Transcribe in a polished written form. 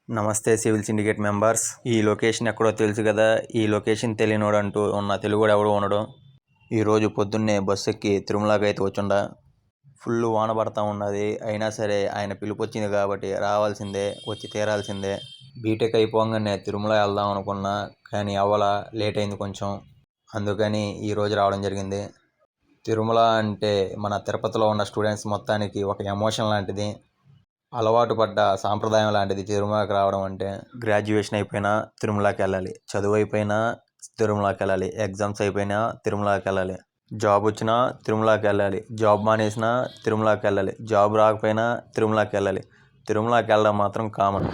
నమస్తే civil syndicate members. ఈ location ఎక్కడో తెలుసు కదా. ఈ లొకేషన్ తెలియనోడు అంటూ ఉన్న తెలుగుడు ఎవడు ఉండడు. ఈరోజు పొద్దున్నే బస్సు ఎక్కి తిరుమలకి అయితే వచ్చుండా. ఫుల్ వాన పడతా ఉన్నది. అయినా సరే ఆయన పిలుపు వచ్చింది కాబట్టి రావాల్సిందే, వచ్చి తీరాల్సిందే. బీటెక్ అయిపోగానే తిరుమల వెళ్దాం అనుకున్నా, కానీ అవ్వలా, లేట్ అయింది కొంచెం. అందుకని ఈరోజు రావడం జరిగింది. తిరుమల అంటే మన తిరుపతిలో ఉన్న స్టూడెంట్స్ మొత్తానికి ఒక ఎమోషన్ లాంటిది, అలవాటు పడ్డ సాంప్రదాయం లాంటిది తిరుమలకి రావడం అంటే. గ్రాడ్యుయేషన్ అయిపోయినా తిరుమలకి వెళ్ళాలి, చదువు అయిపోయినా తిరుమలకి వెళ్ళాలి, ఎగ్జామ్స్ అయిపోయినా తిరుమలకి వెళ్ళాలి, జాబ్ వచ్చినా తిరుమలకి వెళ్ళాలి, జాబ్ మానేసినా తిరుమలకి వెళ్ళాలి, జాబ్ రాకపోయినా తిరుమలకి వెళ్ళాలి. తిరుమలకి వెళ్ళడం మాత్రం కామన్.